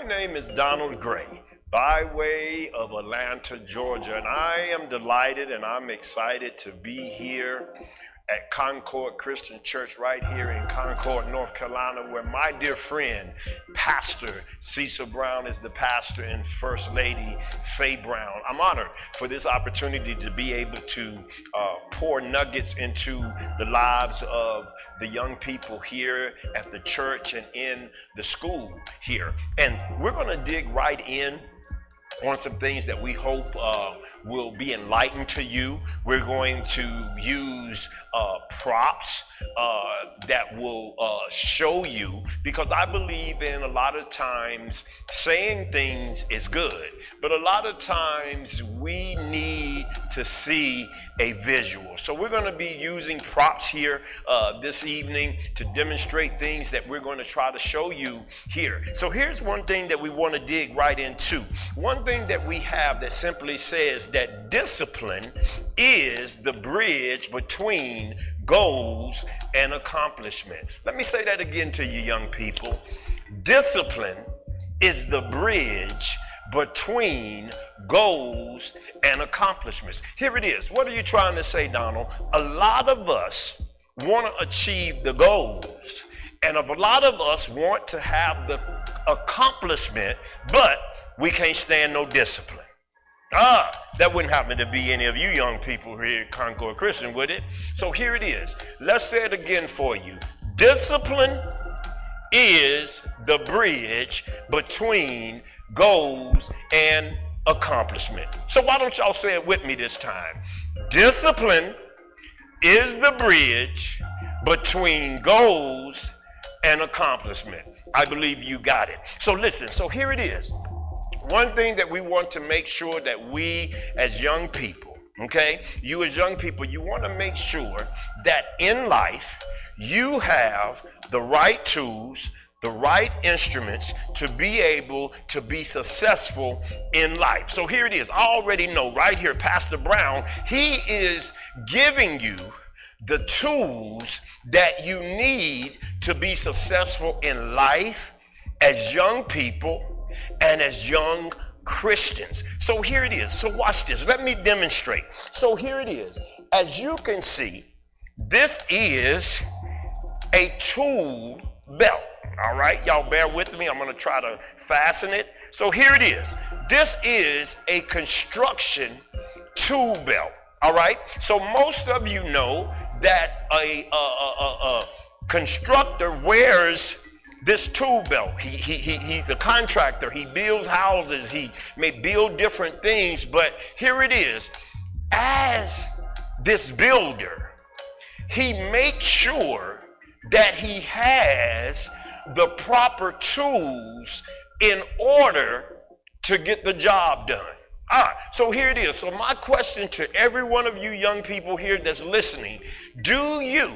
name is Donald Gray, by way of Atlanta, Georgia, and I am delighted and I'm excited to be here at Concord Christian Church right here in Concord, North Carolina, where my dear friend, Pastor Cecil Brown is the pastor, and First Lady Faye Brown. I'm honored for this opportunity to be able to pour nuggets into the lives of the young people here at the church and in the school here. And we're gonna dig right in on some things that we hope will be enlightened to you. We're going to use props that will show you, because I believe in a lot of times saying things is good, but a lot of times we need to see a visual. So we're going to be using props here this evening to demonstrate things that we're going to try to show you here. So here's one thing that we want to dig right into. One thing that we have that simply says that discipline is the bridge between goals and accomplishment. Let me say that again to you young people. Discipline is the bridge between goals and accomplishments. Here it is. What are you trying to say, Donald? A lot of us want to achieve the goals, and a lot of us want to have the accomplishment, but we can't stand no discipline. That wouldn't happen to be any of you young people here at Concord Christian, would it? So here it is. Let's say it again for you. Discipline is the bridge between goals and accomplishment. So why don't y'all say it with me this time? Discipline is the bridge between goals and accomplishment. I believe you got it. So listen, so here it is. One thing that we want to make sure that we as young people, okay, you as young people, you want to make sure that in life you have the right tools, the right instruments to be able to be successful in life. So here it is. I already know right here, Pastor Brown, he is giving you the tools that you need to be successful in life as young people and as young Christians. So here it is. So watch this. Let me demonstrate. So here it is. As you can see, this is a tool belt. All right, y'all bear with me. I'm going to try to fasten it. So here it is. This is a construction tool belt. All right. So most of you know that a constructor wears this tool belt. He's a contractor. He builds houses. He may build different things. But here it is. As this builder, he makes sure that he has the proper tools in order to get the job done. All right, so here it is. So my question to every one of you young people here that's listening, do you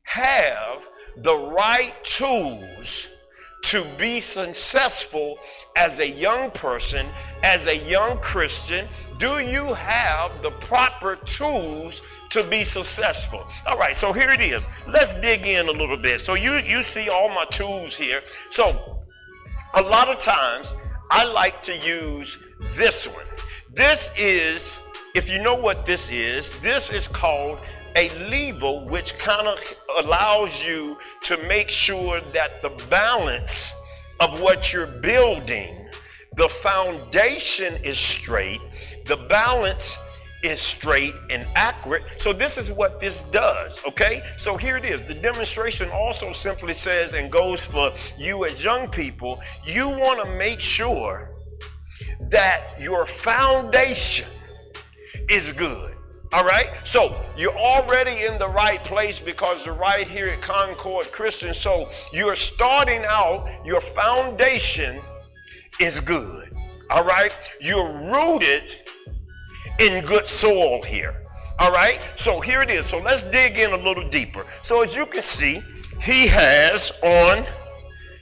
have the right tools to be successful as a young person, as a young Christian? Do you have the proper tools to be successful? All right, so here it is. Let's dig in a little bit. So you see all my tools here. So a lot of times I like to use this one. This is, if you know what this is called a lever, which kind of allows you to make sure that the balance of what you're building, the foundation is straight, the balance is straight and accurate. So this is what this does, okay? So here it is. The demonstration also simply says, and goes for you as young people, you want to make sure that your foundation is good. All right, so you're already in the right place because you're right here at Concord Christian. So you're starting out, your foundation is good. All right, you're rooted in good soil here. All right, so here it is. So let's dig in a little deeper. So as you can see, he has on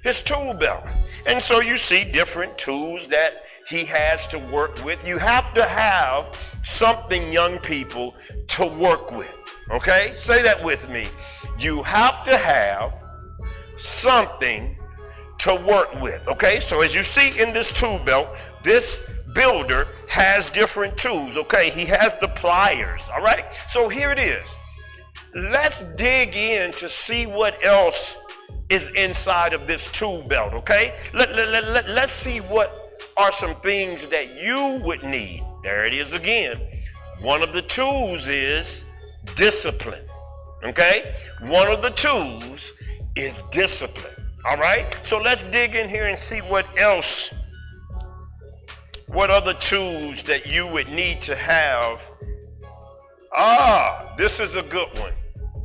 his tool belt. And so you see different tools that he has to work with. You have to have something, young people, to work with. Okay? Say that with me. You have to have something to work with. Okay, so as you see in this tool belt, this builder has different tools. Okay, he has the pliers. All right, so here it is. Let's dig in to see what else is inside of this tool belt. Okay, let's see what are some things that you would need. There it is again. One of the tools is discipline. Okay, one of the tools is discipline. All right, so let's dig in here and see what other tools that you would need to have. This is a good one.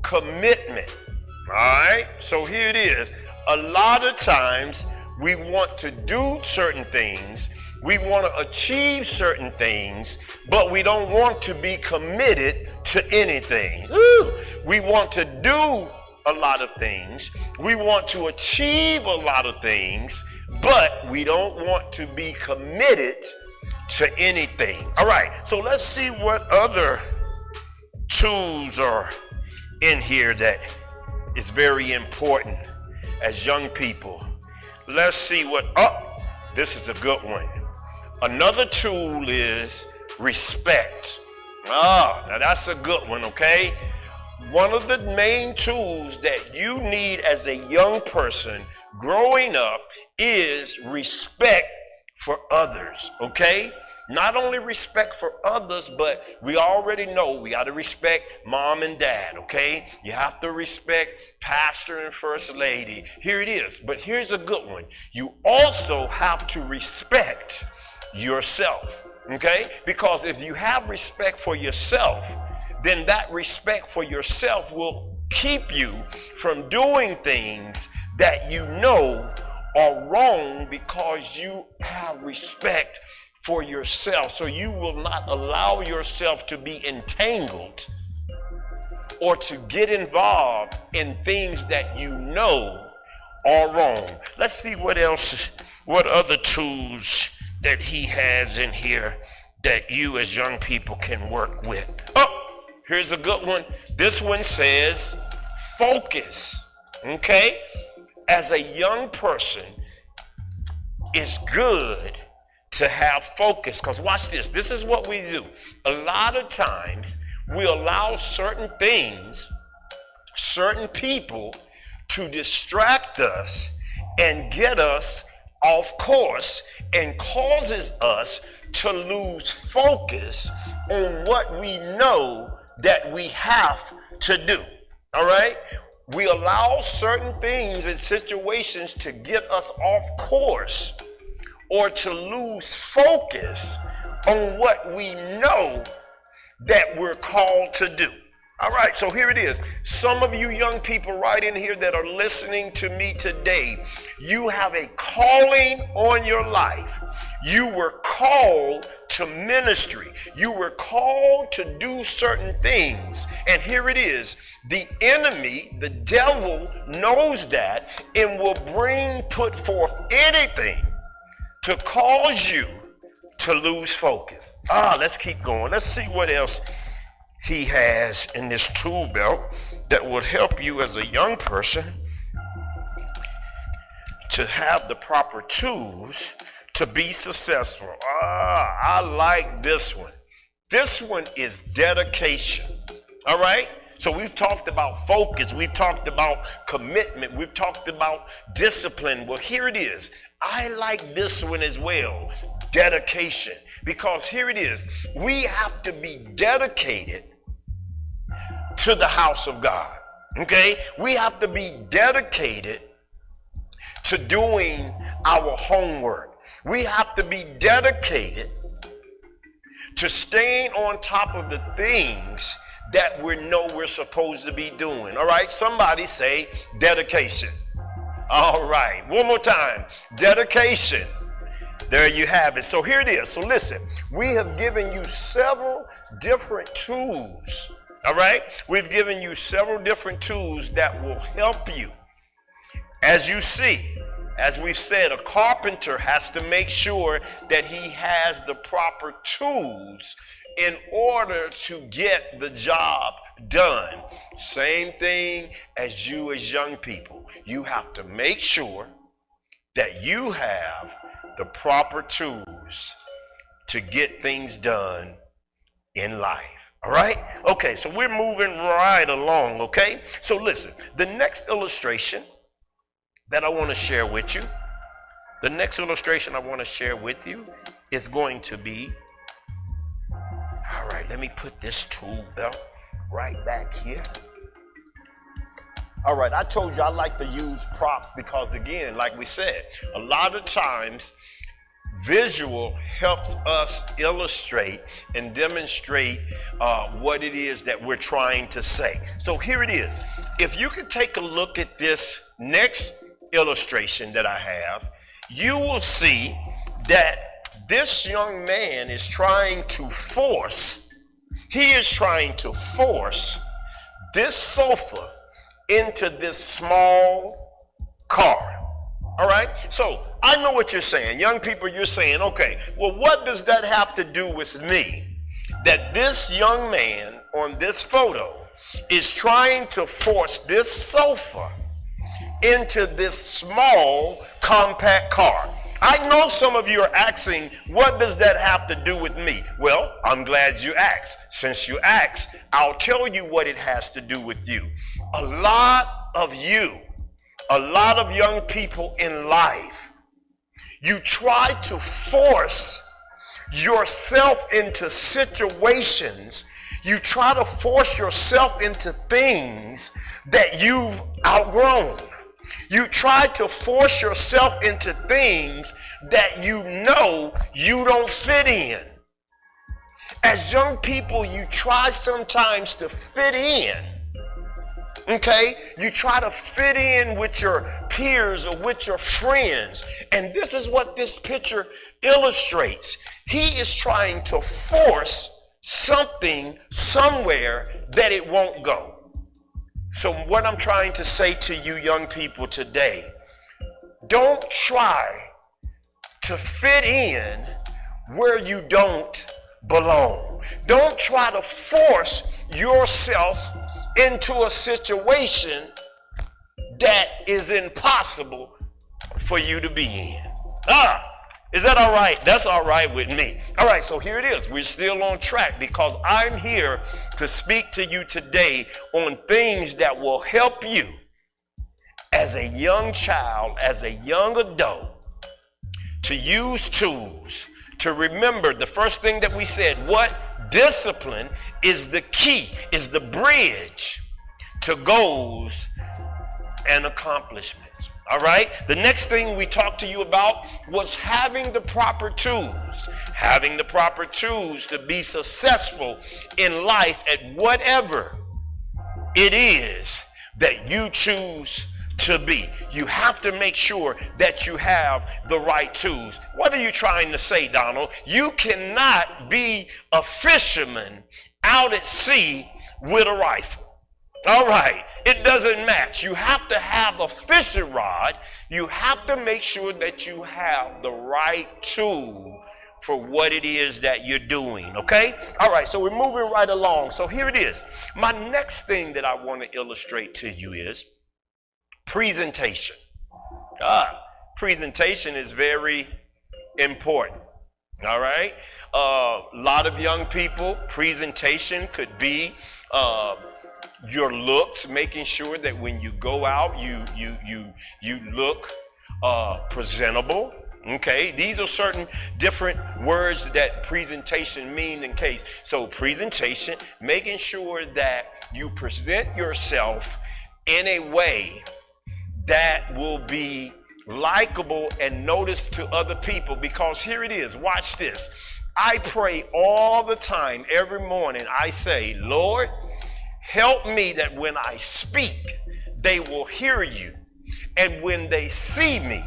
Commitment. All right, so here it is. A lot of times we want to do certain things, we want to achieve certain things, but we don't want to be committed to anything. We want to do a lot of things, we want to achieve a lot of things, but we don't want to be committed to anything. All right, so let's see what other tools are in here that is very important as young people. Let's see what, this is a good one. Another tool is respect. Now that's a good one, okay? One of the main tools that you need as a young person growing up is respect for others, okay? Not only respect for others, but we already know we got to respect mom and dad, okay? You have to respect pastor and first lady. Here it is, but here's a good one. You also have to respect yourself, okay? Because if you have respect for yourself, then that respect for yourself will keep you from doing things that you know are wrong because you have respect for yourself. So you will not allow yourself to be entangled or to get involved in things that you know are wrong. Let's see what other tools that he has in here that you as young people can work with. Here's a good one. This one says focus. Okay? As a young person, it's good to have focus, because watch this. This is what we do. A lot of times we allow certain things, certain people to distract us and get us off course and causes us to lose focus on what we know that we have to do. All right? We allow certain things and situations to get us off course or to lose focus on what we know that we're called to do. All right, so here it is. Some of you young people right in here that are listening to me today, you have a calling on your life. You were called to ministry. You were called to do certain things. And here it is. The enemy, the devil, knows that and will put forth anything to cause you to lose focus. Let's keep going. Let's see what else he has in this tool belt that will help you as a young person to have the proper tools to be successful. I like this one. This one is dedication. All right? So we've talked about focus. We've talked about commitment. We've talked about discipline. Well, here it is. I like this one as well. Dedication. Because here it is. We have to be dedicated to the house of God. Okay? We have to be dedicated to doing our homework. We have to be dedicated to staying on top of the things that we know we're supposed to be doing. All right, somebody say dedication. All right, one more time, dedication. There you have it. So here it is. So listen, we have given you several different tools. All right, we've given you several different tools that will help you. As you see, as we've said, a carpenter has to make sure that he has the proper tools in order to get the job done. Same thing as you as young people. You have to make sure that you have the proper tools to get things done in life. All right? Okay, so we're moving right along, okay? So listen, the next illustration that I want to share with you, is going to be, all right, let me put this tool belt right back here. All right, I told you I like to use props because, again, like we said, a lot of times visual helps us illustrate and demonstrate what it is that we're trying to say. So here it is. If you could take a look at this next illustration that I have, you will see that this young man is trying to force this sofa into this small car. All right? So I know what you're saying. Young people, you're saying, okay, well, what does that have to do with me? That this young man on this photo is trying to force this sofa into this small compact car. I know some of you are asking, what does that have to do with me? Well, I'm glad you asked. Since you asked, I'll tell you what it has to do with you. A lot of young people in life, you try to force yourself into situations, you try to force yourself into things that you've outgrown. You try to force yourself into things that you know you don't fit in. As young people, you try sometimes to fit in. Okay? You try to fit in with your peers or with your friends. And this is what this picture illustrates. He is trying to force something somewhere that it won't go. So what I'm trying to say to you young people today, don't try to fit in where you don't belong. Don't try to force yourself into a situation that is impossible for you to be in. Is that all right? That's all right with me. All right, so here it is. We're still on track because I'm here to speak to you today on things that will help you as a young child, as a young adult, to use tools, to remember the first thing that we said, what discipline is the key, is the bridge to goals and accomplishments. All right. The next thing we talked to you about was having the proper tools to be successful in life at whatever it is that you choose to be. You have to make sure that you have the right tools. What are you trying to say, Donald? You cannot be a fisherman out at sea with a rifle. All right, it doesn't match. You have to have a fishing rod. You have to make sure that you have the right tool for what it is that you're doing, okay? All right, so we're moving right along. So here it is. My next thing that I want to illustrate to you is presentation. Presentation is very important, all right? A lot of young people, presentation could be your looks, making sure that when you go out, you look presentable. Okay, these are certain different words that presentation mean in case. So presentation, making sure that you present yourself in a way that will be likable and noticed to other people, because here it is, watch this. I pray all the time, every morning I say, Lord, help me that when I speak, they will hear you. And when they see me,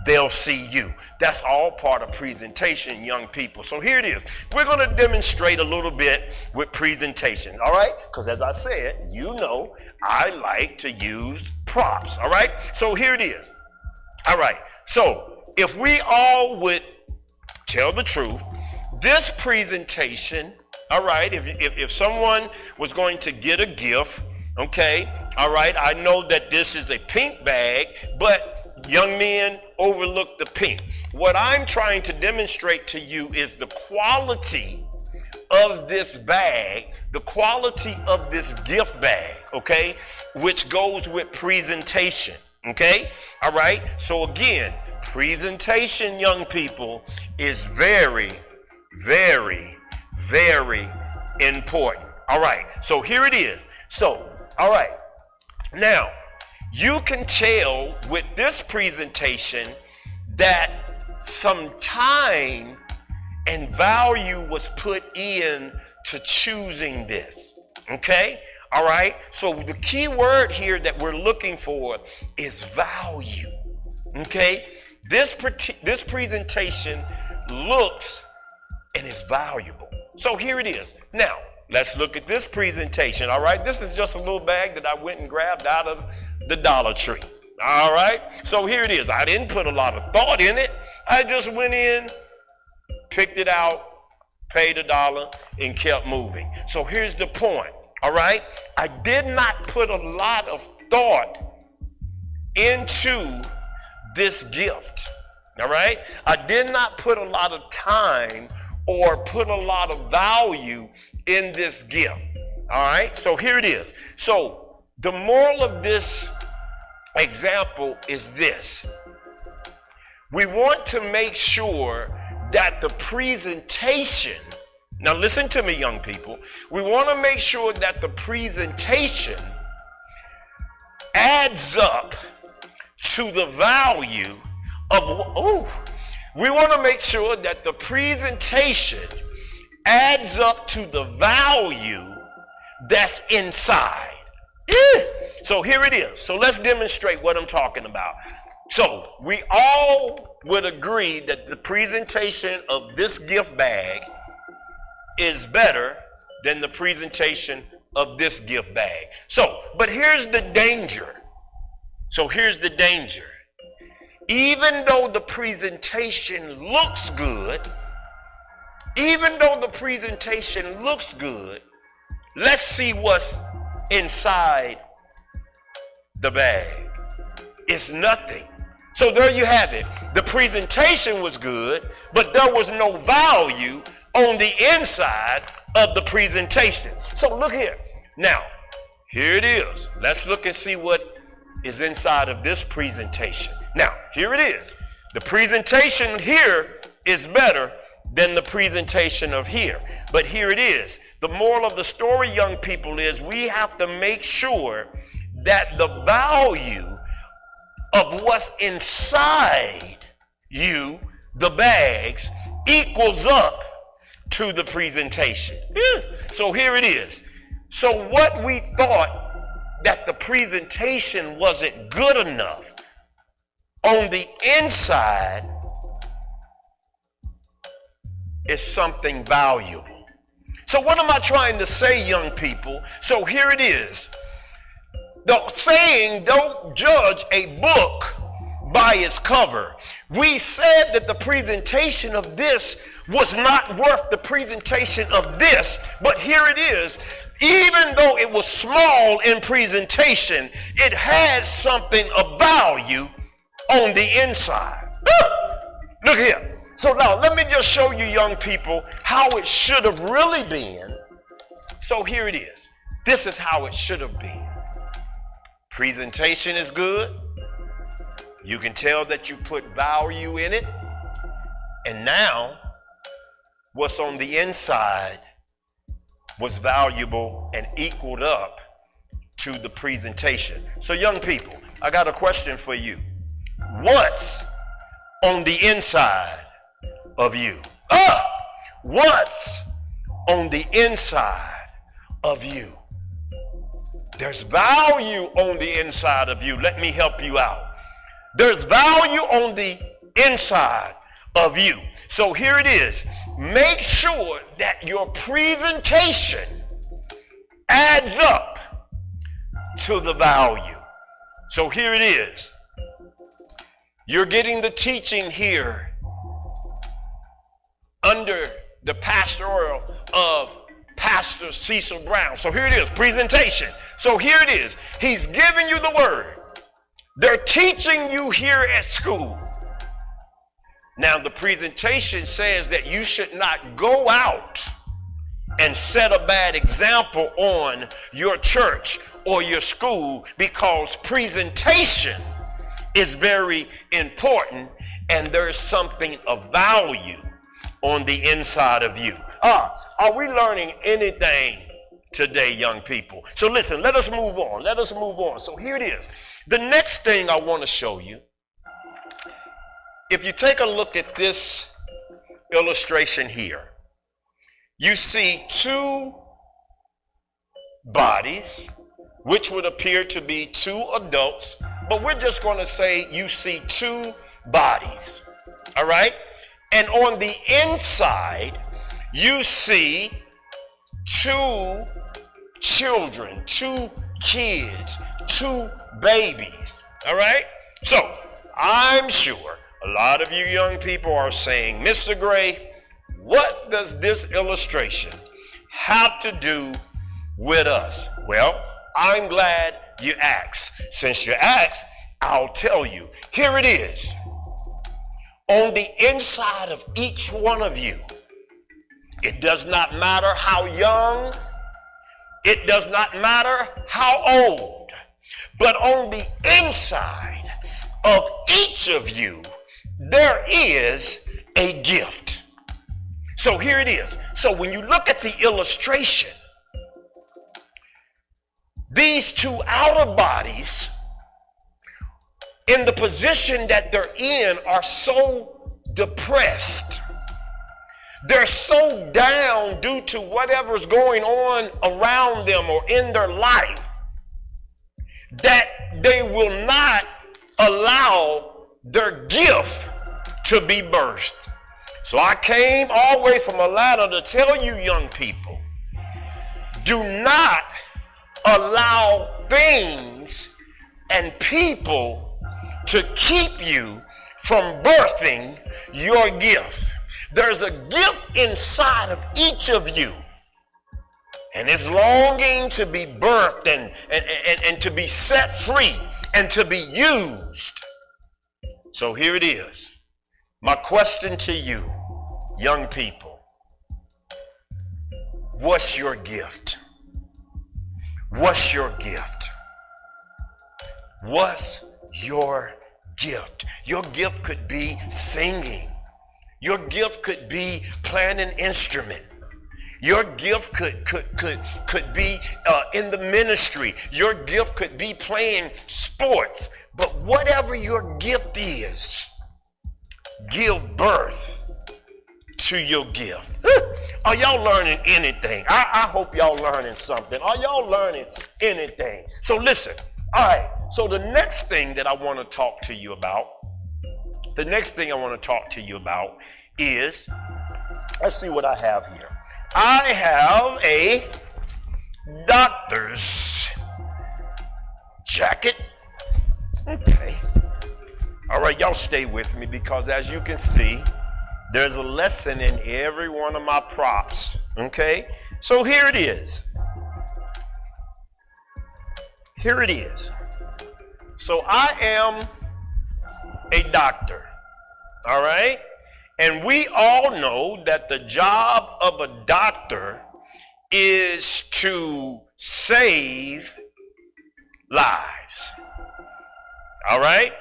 they'll see you. That's all part of presentation, young people. So here it is. We're going to demonstrate a little bit with presentation, all right? Because as I said, you know, I like to use props, all right? So here it is. All right. So if we all would tell the truth, this presentation, all right, if someone was going to get a gift, okay, all right, I know that this is a pink bag, but Young men, overlook the pink. What I'm trying to demonstrate to you is the quality of this bag, the quality of this gift bag, okay, which goes with presentation, okay? All right, so again, presentation, young people, is very, very, very important. All right, so here it is. So, all right, now, you can tell with this presentation that some time and value was put in to choosing this, okay? All right, so the key word here that we're looking for is value, okay? This presentation looks and is valuable. So here it is. Now, let's look at this presentation, all right? This is just a little bag that I went and grabbed out of the Dollar Tree, all right? So here it is. I didn't put a lot of thought in it. I just went in, picked it out, paid $1, and kept moving. So here's the point, all right? I did not put a lot of thought into this gift, all right? I did not put a lot of time or put a lot of value in this gift, all right? So here it is. So the moral of this example is this. We want to make sure that the presentation, now listen to me, young people, we want to make sure that the presentation adds up to the value of, we want to make sure that the presentation adds up to the value that's inside. So here it is. So let's demonstrate what I'm talking about. So we all would agree that the presentation of this gift bag is better than the presentation of this gift bag. So, but here's the danger. So here's the danger. Even though the presentation looks good, let's see what's inside the bag. It's nothing. So there you have it. The presentation was good, but there was no value on the inside of the presentation. So look here. Now, here it is. Let's look and see what is inside of this presentation. Now, here it is. The presentation here is better than the presentation of here. But here it is. The moral of the story, young people, is we have to make sure that the value of what's inside you, the bags, equals up to the presentation. So here it is. So what we thought that the presentation wasn't good enough, on the inside is something valuable. So what am I trying to say, young people? So here it is. The saying, don't judge a book by its cover. We said that the presentation of this was not worth the presentation of this, but here it is. Even though it was small in presentation, it had something of value on the inside. Look here. So now let me just show you, young people, how it should have really been. So here it is. This is how it should have been. Presentation is good. You can tell that you put value in it. And now what's on the inside was valuable and equaled up to the presentation. So young people, I got a question for you. What's on the inside of you? What's on the inside of you? There's value on the inside of you. Let me help you out. There's value on the inside of you. So here it is. Make sure that your presentation adds up to the value. So here it is. You're getting the teaching here under the pastoral of Pastor Cecil Brown. So here it is, presentation. So here it is. He's giving you the word. They're teaching you here at school. Now, the presentation says that you should not go out and set a bad example on your church or your school, because presentation is very important and there's something of value on the inside of you. Are we learning anything today, young people? So listen, let us move on. Let us move on. So here it is. The next thing I want to show you, if you take a look at this illustration here, you see two bodies, which would appear to be two adults, but we're just going to say you see two bodies, all right? And on the inside, you see two children, two kids, two babies, all right? So I'm sure a lot of you young people are saying, Mr. Gray, what does this illustration have to do with us? Well, I'm glad you asked. Since you asked, I'll tell you. Here it is. On the inside of each one of you, it does not matter how young, it does not matter how old, but on the inside of each of you, there is a gift. So here it is. So when you look at the illustration, these two outer bodies, in the position that they're in, are so depressed. They're so down due to whatever's going on around them or in their life that they will not allow their gift to be birthed. So I came all the way from Atlanta to tell you young people, do not allow things and people to keep you from birthing your gift. There's a gift inside of each of you, and it's longing to be birthed and to be set free and to be used. So here it is. My question to you, young people, what's your gift? What's your gift? What's your gift? Your gift could be singing. Your gift could be playing an instrument. Your gift could be in the ministry. Your gift could be playing sports. But whatever your gift is, give birth to your gift. Are y'all learning anything? I hope y'all learning something. Are y'all learning anything? So listen. All right. So the next thing that I want to talk to you about, is, let's see what I have here. I have a doctor's jacket. Okay. All right, y'all stay with me, because as you can see, there's a lesson in every one of my props. Okay? So here it is. Here it is. So I am a doctor. All right? And we all know that the job of a doctor is to save lives. All right?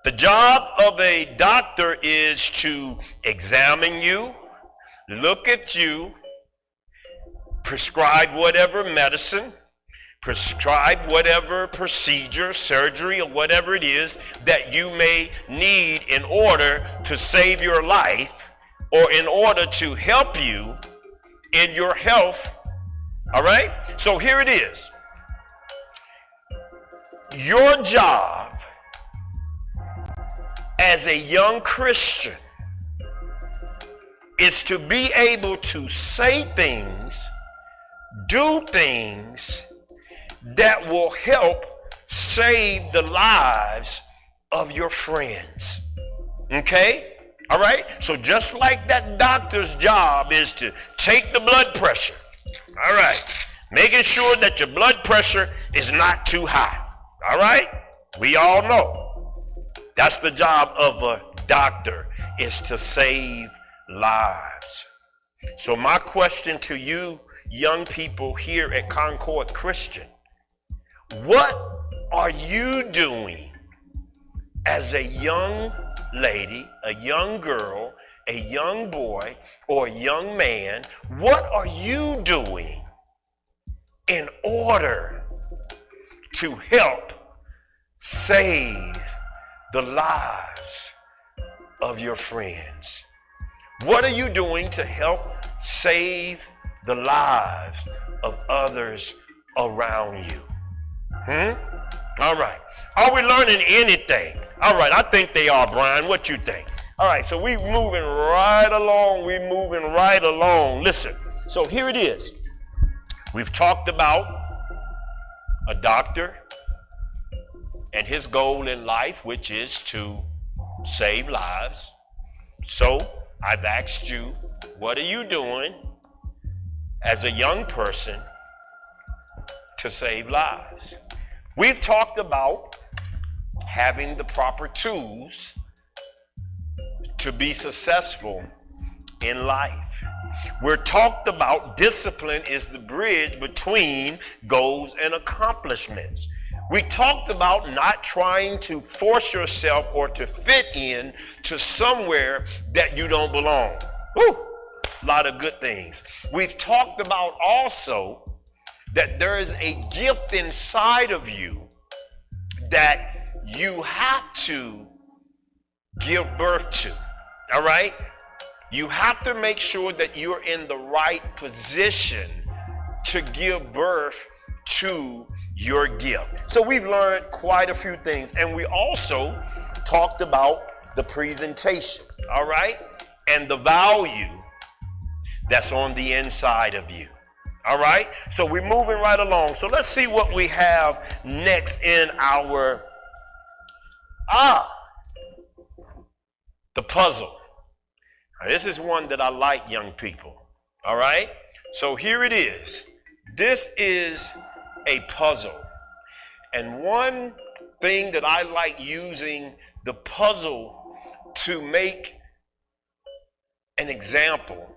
The job of a doctor is to examine you, look at you, prescribe whatever medicine, prescribe whatever procedure, surgery, or whatever it is that you may need in order to save your life or in order to help you in your health. All right? So here it is. Your job as a young Christian is to be able to say things, do things that will help save the lives of your friends. Okay? All right? So just like that doctor's job is to take the blood pressure. All right? Making sure that your blood pressure is not too high. All right? We all know that's the job of a doctor, is to save lives. So my question to you young people here at Concord Christian, what are you doing as a young lady, a young girl, a young boy, or a young man? What are you doing in order to help save the lives of your friends? What are you doing to help save the lives of others around you? All right. Are we learning anything? All right. I think they are, Brian. What you think? All right. So we moving right along. We're moving right along. Listen. So here it is. We've talked about a doctor and his goal in life, which is to save lives. So I've asked you, what are you doing as a young person to save lives? We've talked about having the proper tools to be successful in life. We're talked about discipline is the bridge between goals and accomplishments. We talked about not trying to force yourself or to fit in to somewhere that you don't belong. Woo! A lot of good things. We've talked about also that there is a gift inside of you that you have to give birth to. All right? You have to make sure that you're in the right position to give birth to your gift. So we've learned quite a few things, and we also talked about the presentation, all right? And the value that's on the inside of you. All right? So we're moving right along. So let's see what we have next in our the puzzle. Now, this is one that I like, young people. All right? So here it is. This is a puzzle. And one thing that I like using the puzzle to make an example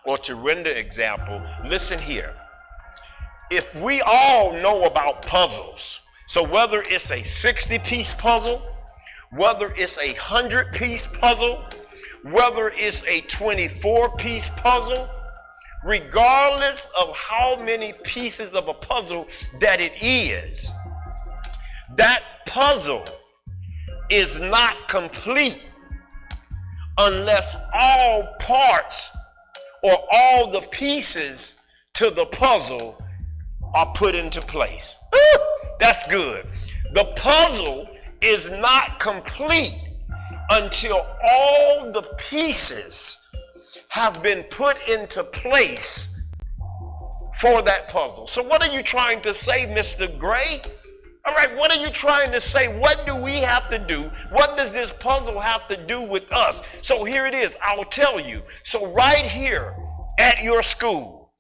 or to render example, listen here. If we all know about puzzles, so whether it's a 60-piece puzzle, whether it's a 100-piece puzzle, whether it's a 24-piece puzzle, regardless of how many pieces of a puzzle that it is, that puzzle is not complete unless all parts or all the pieces to the puzzle are put into place. That's good. The puzzle is not complete until all the pieces have been put into place for that puzzle. So what are you trying to say, Mr. Gray? All right, what are you trying to say? What do we have to do? What does this puzzle have to do with us? So here it is. I'll tell you. So right here at your school,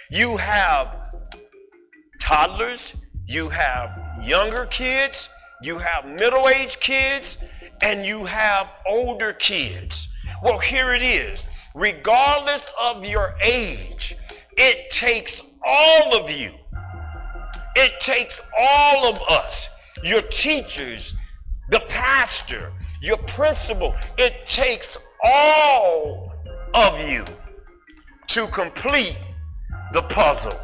you have toddlers, you have younger kids, you have middle-aged kids, and you have older kids. Well, here it is. Regardless of your age, it takes all of you. It takes all of us, your teachers, the pastor, your principal. It takes all of you to complete the puzzle.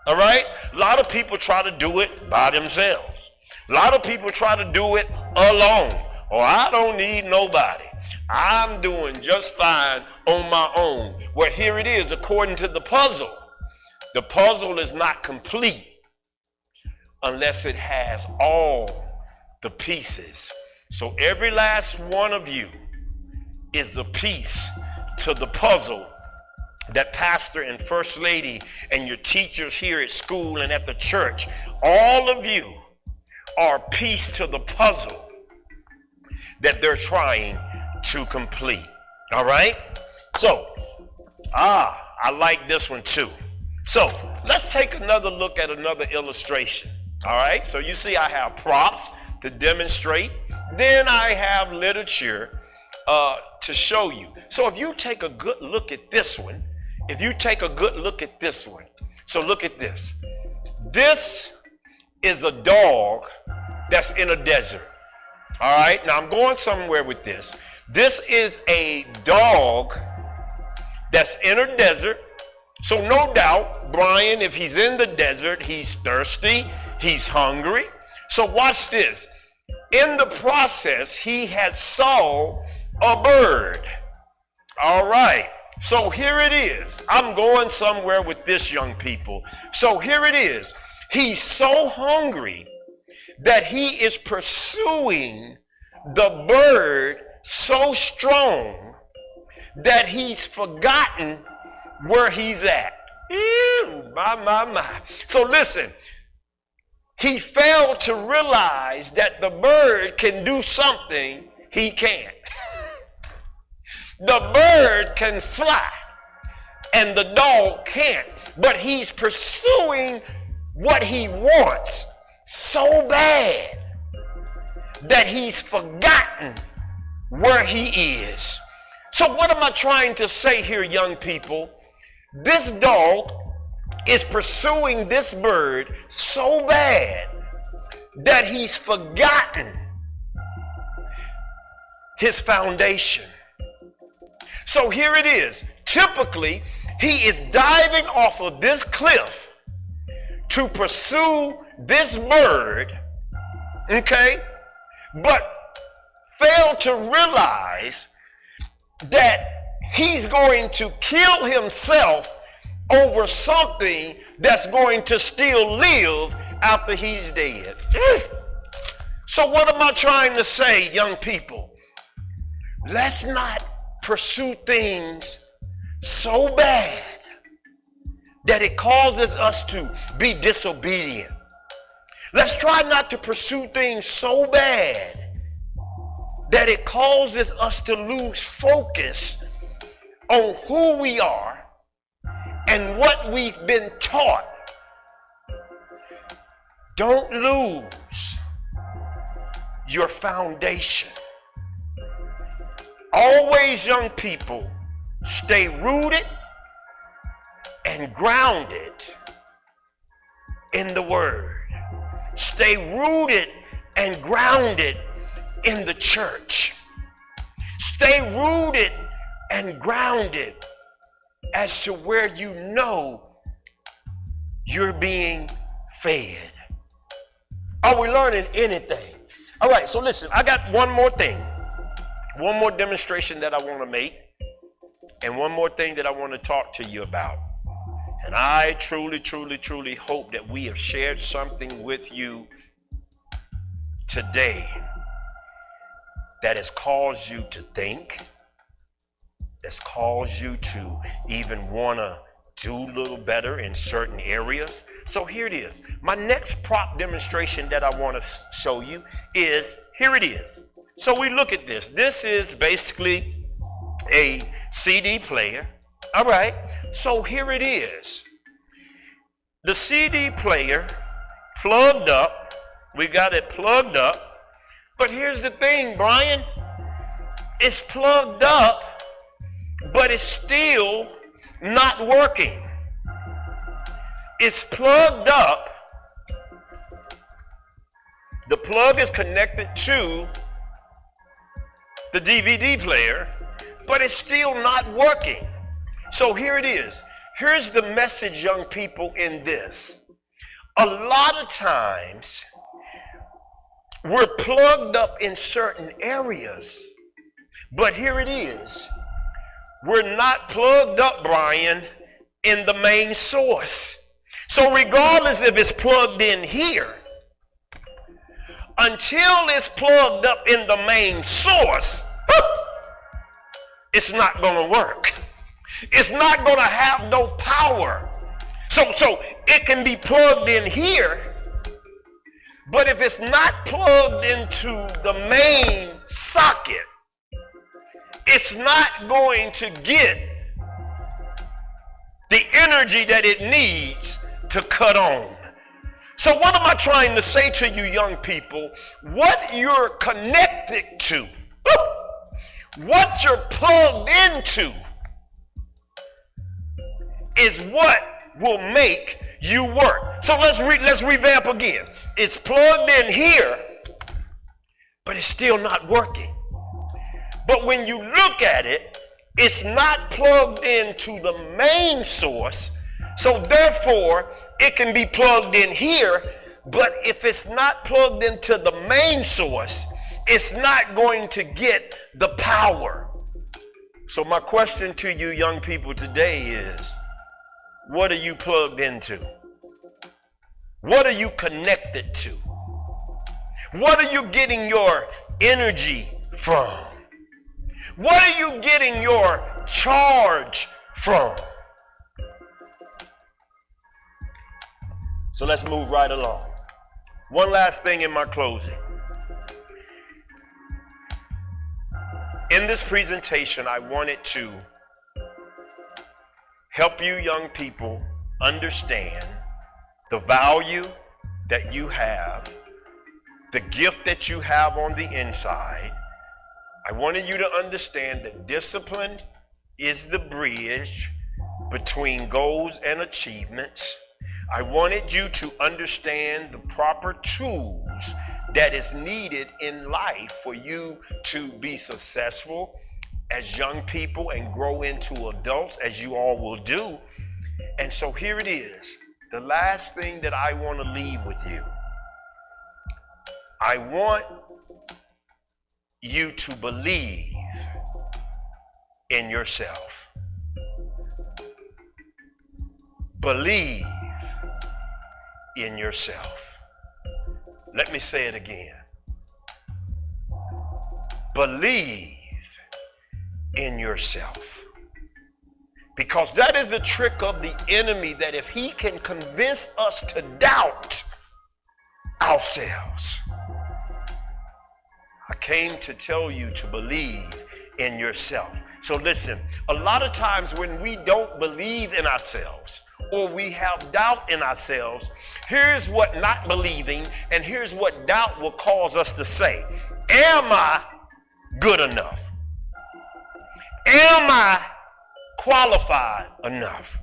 All right? A lot of people try to do it by themselves. A lot of people try to do it alone. Oh, I don't need nobody. I'm doing just fine on my own. Well, here it is, according to the puzzle. The puzzle is not complete unless it has all the pieces. So every last one of you is a piece to the puzzle that pastor and first lady and your teachers here at school and at the church, all of you are a piece to the puzzle that they're trying to complete. All right? So, I like this one too. So, let's take another look at another illustration. All right, so you see I have props to demonstrate. Then I have literature to show you. So if you take a good look at this one, so look at this. This is a dog that's in a desert. All right, now I'm going somewhere with this. This is a dog that's in a desert. So no doubt, Brian, if he's in the desert, he's thirsty, he's hungry. So watch this. In the process, he had saw a bird. All right. So here it is. I'm going somewhere with this, young people. So here it is. He's so hungry that he is pursuing the bird so strong that he's forgotten where he's at. Ew, my. So listen, he failed to realize that the bird can do something he can't. The bird can fly and the dog can't, but he's pursuing what he wants so bad that he's forgotten where he is. So what am I trying to say here, young people? This dog is pursuing this bird so bad that he's forgotten his foundation. So here it is. Typically, he is diving off of this cliff to pursue this bird, okay, but failed to realize that he's going to kill himself over something that's going to still live after he's dead. So what am I trying to say, young people? Let's not pursue things so bad that it causes us to be disobedient. Let's try not to pursue things so bad that it causes us to lose focus on who we are and what we've been taught. Don't lose your foundation. Always, young people, stay rooted and grounded in the Word. Stay rooted and grounded in the church. Stay rooted and grounded as to where you know you're being fed. Are we learning anything? All right, so listen, I got one more thing. One more demonstration that I want to make, and one more thing that I want to talk to you about. And I truly hope that we have shared something with you today that has caused you to think, that's caused you to even want to do a little better in certain areas. So here it is. My next prop demonstration that I want to show you is, here it is. So we look at this. This is basically a CD player. All right. So here it is. The CD player plugged up. We got it plugged up. But here's the thing, Brian. It's plugged up, but it's still not working. It's plugged up. The plug is connected to the DVD player, but it's still not working. So here it is. Here's the message, young people, in this. A lot of times, we're plugged up in certain areas, but here it is. We're not plugged up, Brian, in the main source. So regardless if it's plugged in here, until it's plugged up in the main source, it's not going to work. It's not going to have no power. So it can be plugged in here, but if it's not plugged into the main socket, it's not going to get the energy that it needs to cut on. So So what am I trying to say to you young people? What you're connected to, what you're plugged into is what will make you work. So let's revamp again. It's plugged in here, but it's still not working. But when you look at it, it's not plugged into the main source, so therefore it can be plugged in here, but if it's not plugged into the main source, it's not going to get the power. So my question to you young people today is, what are you plugged into? What are you connected to? What are you getting your energy from? What are you getting your charge from? So let's move right along. One last thing in my closing. In this presentation, I wanted to help you young people understand the value that you have, the gift that you have on the inside. I wanted you to understand that discipline is the bridge between goals and achievements. I wanted you to understand the proper tools that is needed in life for you to be successful as young people and grow into adults, as you all will do. And so here it is, the last thing that I want to leave with you. I want you to believe in yourself. Believe in yourself. Let me say it again. Believe in yourself. Because that is the trick of the enemy, that if he can convince us to doubt ourselves, I came to tell you to believe in yourself. So listen, a lot of times when we don't believe in ourselves or we have doubt in ourselves, here's what not believing and here's what doubt will cause us to say. Am I good enough? Am I qualified enough?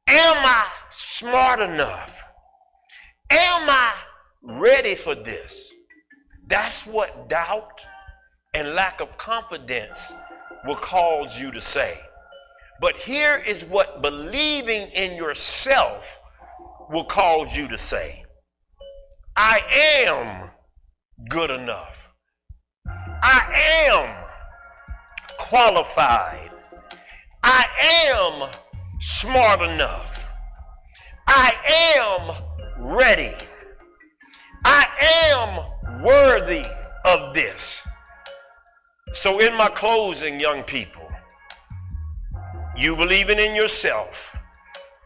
Am I smart enough? Am I ready for this? That's what doubt and lack of confidence will cause you to say. But here is what believing in yourself will cause you to say. I am good enough. I am qualified. I am smart enough. I am ready. I am worthy of this. So in my closing, young people, you believing in yourself,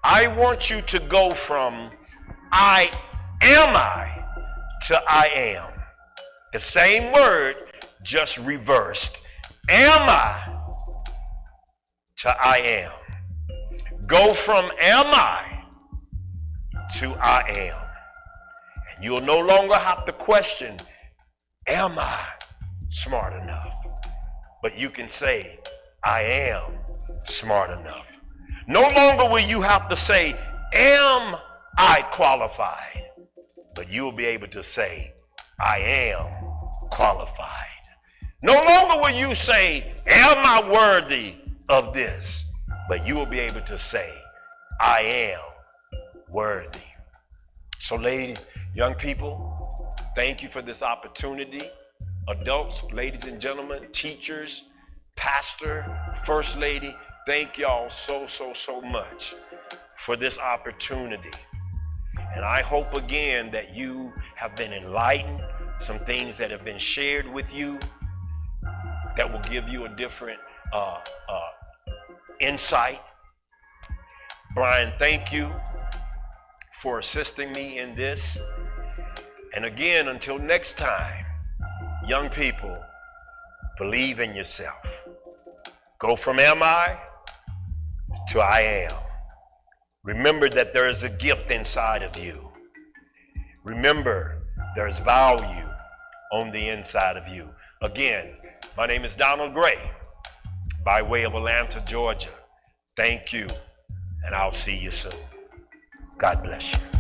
I want you to go from I to I am. The same word, just reversed. Am I to I am. Go from am I to I am. And you'll no longer have to question, am I smart enough? But you can say, I am smart enough. No longer will you have to say, am I qualified? But you'll be able to say, I am qualified. No longer will you say, am I worthy of this? But you will be able to say, I am worthy. So ladies, young people, thank you for this opportunity. Adults, ladies and gentlemen, teachers, pastor, first lady, thank y'all so much for this opportunity. And I hope again that you have been enlightened, some things that have been shared with you that will give you a different insight. Brian, thank you for assisting me in this. And again, until next time, young people, believe in yourself. Go from am I to I am. Remember that there is a gift inside of you. Remember, there's value on the inside of you. Again, my name is Donald Gray, by way of Atlanta, Georgia. Thank you, and I'll see you soon. God bless you.